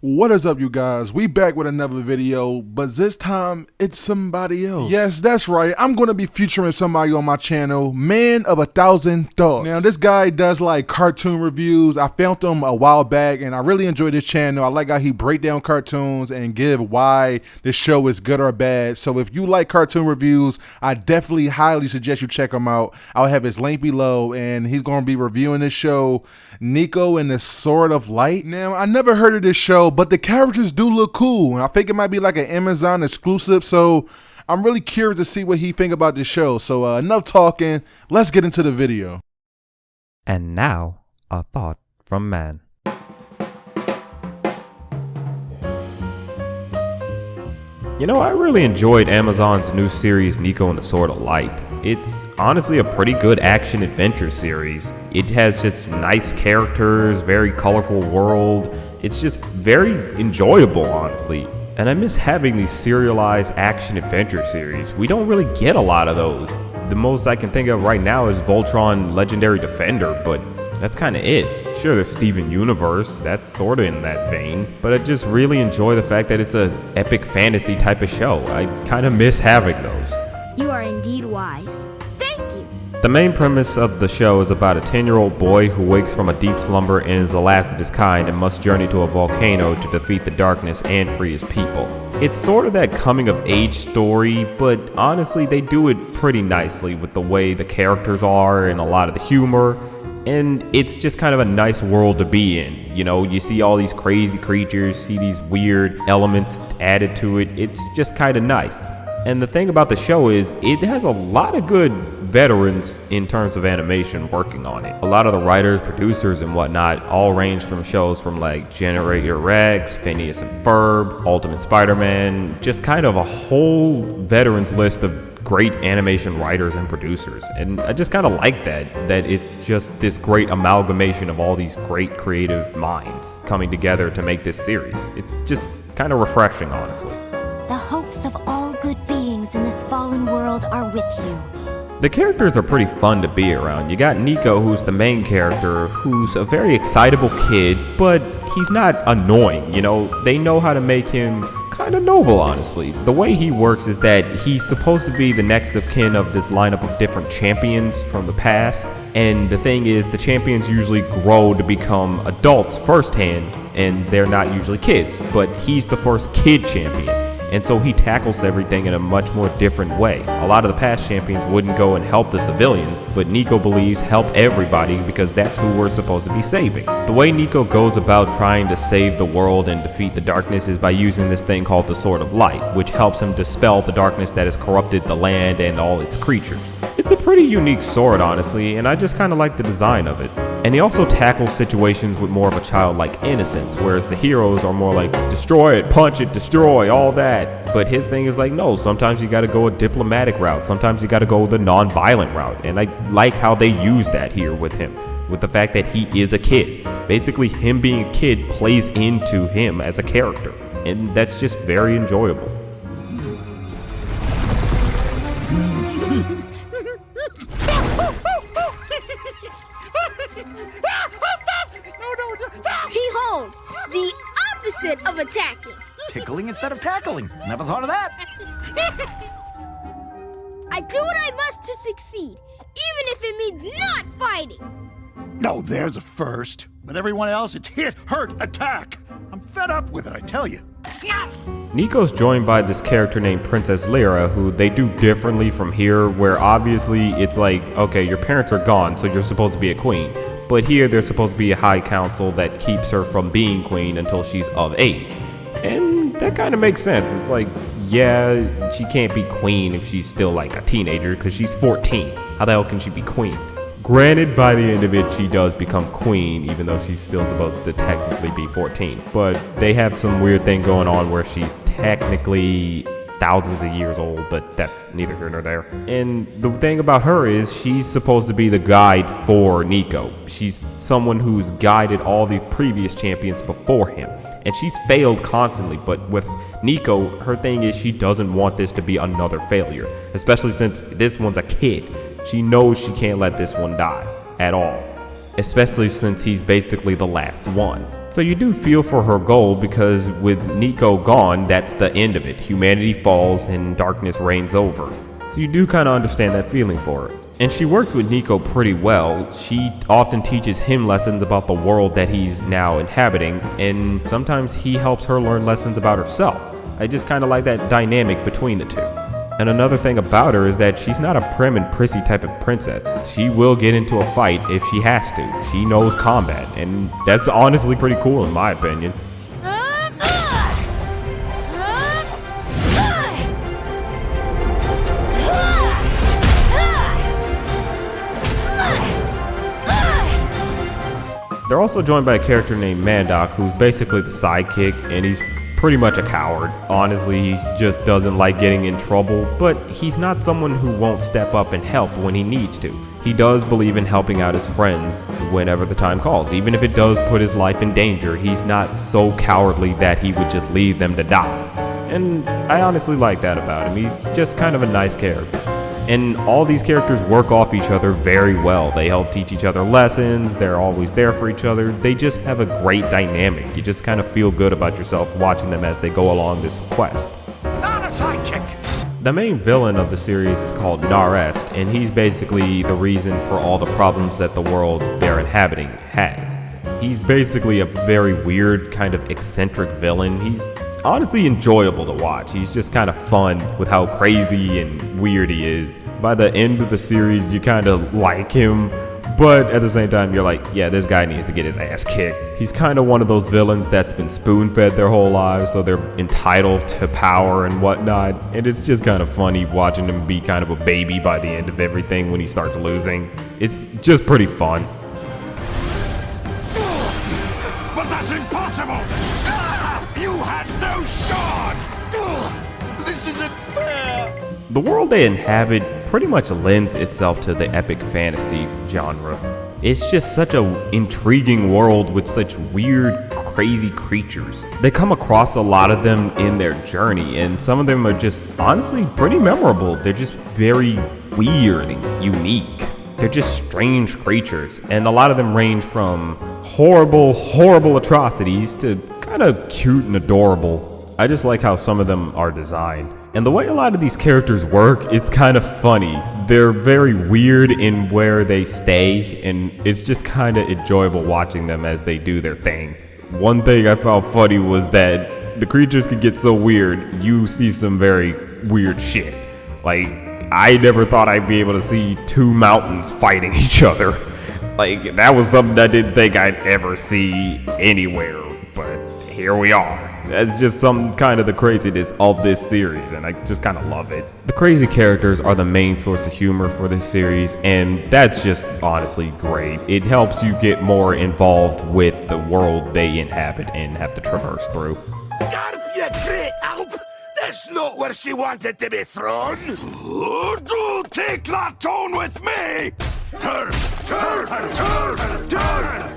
What is up, you guys? We back with another video, but this time it's somebody else. Yes, that's right. I'm going to be featuring somebody on my channel, Man of 1,000 Thoughts. Now, this guy does like cartoon reviews. I found him a while back and I really enjoyed his channel. I like how he break down cartoons and give why the show is good or bad. So if you like cartoon reviews, I definitely highly suggest you check him out. I'll have his link below, and he's going to be reviewing this show, Niko and the Sword of Light. Now, I never heard of this show, but the characters do look cool, and I think it might be like an Amazon exclusive, so I'm really curious to see what he think about this show. So enough talking, let's get into the video. And now, a thought from Mann. You know, I really enjoyed Amazon's new series, Niko and the Sword of Light. It's honestly a pretty good action-adventure series. It has just nice characters, very colorful world. It's just very enjoyable, honestly. And I miss having these serialized action-adventure series. We don't really get a lot of those. The most I can think of right now is Voltron Legendary Defender, but that's kind of it. Sure, there's Steven Universe, that's sort of in that vein, but I just really enjoy the fact that it's an epic fantasy type of show. I kind of miss having those. You are indeed wise. Thank you. The main premise of the show is about a 10-year-old boy who wakes from a deep slumber and is the last of his kind and must journey to a volcano to defeat the darkness and free his people. It's sort of that coming-of-age story, but honestly they do it pretty nicely with the way the characters are and a lot of the humor. And it's just kind of a nice world to be in. You know, you see all these crazy creatures, see these weird elements added to it. It's just kind of nice. And the thing about the show is it has a lot of good veterans in terms of animation working on it. A lot of the writers, producers, and whatnot all range from shows from like Generator Rex, Phineas and Ferb, Ultimate Spider-Man, just kind of a whole veterans list of great animation writers and producers. And I just kind of like that it's just this great amalgamation of all these great creative minds coming together to make this series. It's just kind of refreshing, honestly. The hopes of all good beings in this fallen world are with you. The characters are pretty fun to be around. You got Niko, who's the main character, who's a very excitable kid, but he's not annoying. You know, they know how to make him kind of noble, honestly. The way he works is that he's supposed to be the next of kin of this lineup of different champions from the past. And the thing is, the champions usually grow to become adults firsthand, and they're not usually kids, but he's the first kid champion. And so he tackles everything in a much more different way. A lot of the past champions wouldn't go and help the civilians, but Niko believes help everybody because that's who we're supposed to be saving. The way Niko goes about trying to save the world and defeat the darkness is by using this thing called the Sword of Light, which helps him dispel the darkness that has corrupted the land and all its creatures. It's a pretty unique sword, honestly, and I just kind of like the design of it. And he also tackles situations with more of a childlike innocence, whereas the heroes are more like, destroy it, punch it, destroy, all that. But his thing is like, no, sometimes you gotta go a diplomatic route, sometimes you gotta go the non-violent route. And I like how they use that here with him, with the fact that he is a kid. Basically, him being a kid plays into him as a character, and that's just very enjoyable. Behold, the opposite of attacking. Tickling instead of tackling. Never thought of that. I do what I must to succeed, even if it means not fighting. No, there's a first. But everyone else, it's hit, hurt, attack. I'm fed up with it, I tell you. Niko's joined by this character named Princess Lyra, who they do differently from here, where obviously it's like, okay, your parents are gone, so you're supposed to be a queen. But here there's supposed to be a high council that keeps her from being queen until she's of age. And that kind of makes sense. It's like, yeah, she can't be queen if she's still like a teenager because she's 14. How the hell can she be queen? Granted, by the end of it, she does become queen, even though she's still supposed to technically be 14. But they have some weird thing going on where she's technically thousands of years old, but that's neither here nor there. And the thing about her is she's supposed to be the guide for Niko. She's someone who's guided all the previous champions before him. And she's failed constantly, but with Niko, her thing is she doesn't want this to be another failure, especially since this one's a kid. She knows she can't let this one die at all. especially since he's basically the last one. So you do feel for her goal, because with Niko gone, that's the end of it. Humanity falls and darkness reigns over. So you do kind of understand that feeling for her. And she works with Niko pretty well. She often teaches him lessons about the world that he's now inhabiting, and sometimes he helps her learn lessons about herself. I just kind of like that dynamic between the two. And another thing about her is that she's not a prim and prissy type of princess. She will get into a fight if she has to. She knows combat, and that's honestly pretty cool in my opinion. They're also joined by a character named Mann, who's basically the sidekick, and he's pretty much a coward. Honestly, he just doesn't like getting in trouble, but he's not someone who won't step up and help when he needs to. He does believe in helping out his friends whenever the time calls. Even if it does put his life in danger, he's not so cowardly that he would just leave them to die. And I honestly like that about him. He's just kind of a nice character. And all these characters work off each other very well. They help teach each other lessons, they're always there for each other. They just have a great dynamic. You just kind of feel good about yourself watching them as they go along this quest. Not a sidekick. The main villain of the series is called Narest, and he's basically the reason for all the problems that the world they're inhabiting has. He's basically a very weird, kind of eccentric villain. He's honestly enjoyable to watch. He's just kind of fun with how crazy and weird he is. By the end of the series, you kind of like him, but at the same time, you're like, yeah, this guy needs to get his ass kicked. He's kind of one of those villains that's been spoon-fed their whole lives, so they're entitled to power and whatnot, and it's just kind of funny watching him be kind of a baby by the end of everything when he starts losing. It's just pretty fun. But that's impossible! You had no shot! This isn't fair! The world they inhabit pretty much lends itself to the epic fantasy genre. It's just such an intriguing world with such weird, crazy creatures. They come across a lot of them in their journey, and some of them are just honestly pretty memorable. They're just very weird and unique. They're just strange creatures, and a lot of them range from horrible, horrible atrocities to kind of cute and adorable. I just like how some of them are designed. And the way a lot of these characters work, it's kind of funny. They're very weird in where they stay, and it's just kind of enjoyable watching them as they do their thing. One thing I found funny was that the creatures could get so weird, you see some very weird shit. Like, I never thought I'd be able to see two mountains fighting each other. Like, that was something I didn't think I'd ever see anywhere, but here we are. That's just some kind of the craziness of this series, and I just kind of love it. The crazy characters are the main source of humor for this series, and that's just honestly great. It helps you get more involved with the world they inhabit and have to traverse through. Scarf, you great Alp! That's not where she wanted to be thrown! Do take that tone with me! Turn, turn, turn, turn!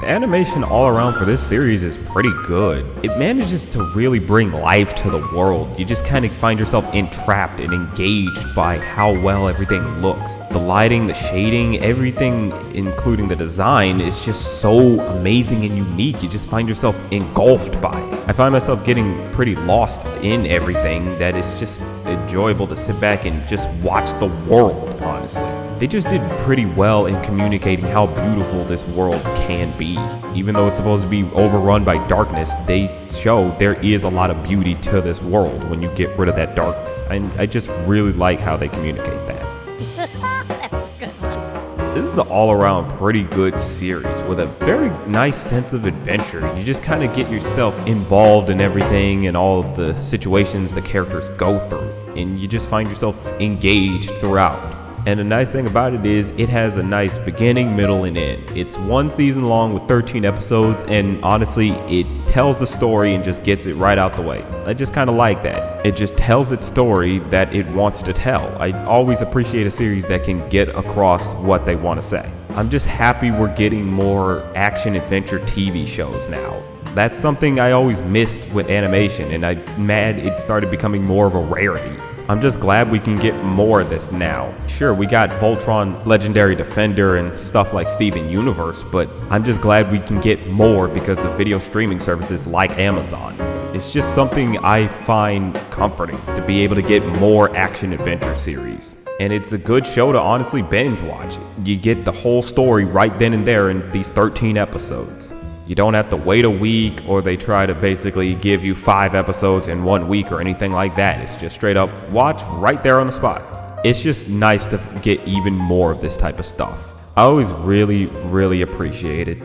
The animation all around for this series is pretty good. It manages to really bring life to the world. You just kind of find yourself entrapped and engaged by how well everything looks. The lighting, the shading, everything, including the design, is just so amazing and unique. You just find yourself engulfed by it. I find myself getting pretty lost in everything that it's just enjoyable to sit back and just watch the world, honestly. They just did pretty well in communicating how beautiful this world can be. Even though it's supposed to be overrun by darkness, they show there is a lot of beauty to this world when you get rid of that darkness. And I just really like how they communicate that. That's a good one. This is an all-around pretty good series with a very nice sense of adventure. You just kind of get yourself involved in everything and all of the situations the characters go through. And you just find yourself engaged throughout. And the nice thing about it is it has a nice beginning, middle, and end. It's one season long with 13 episodes, and honestly, it tells the story and just gets it right out the way. I just kind of like that. It just tells its story that it wants to tell. I always appreciate a series that can get across what they want to say. I'm just happy we're getting more action-adventure TV shows now. That's something I always missed with animation, and I'm mad it started becoming more of a rarity. I'm just glad we can get more of this now. Sure, we got Voltron Legendary Defender and stuff like Steven Universe, but I'm just glad we can get more because of video streaming services like Amazon. It's just something I find comforting to be able to get more action-adventure series. And it's a good show to honestly binge watch. You get the whole story right then and there in these 13 episodes. You don't have to wait a week, or they try to basically give you 5 episodes in 1 week or anything like that. It's just straight up watch right there on the spot. It's just nice to get even more of this type of stuff. I always really appreciate it.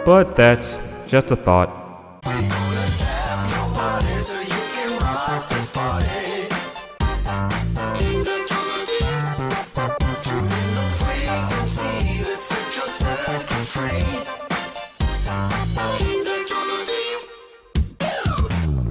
But that's just a thought.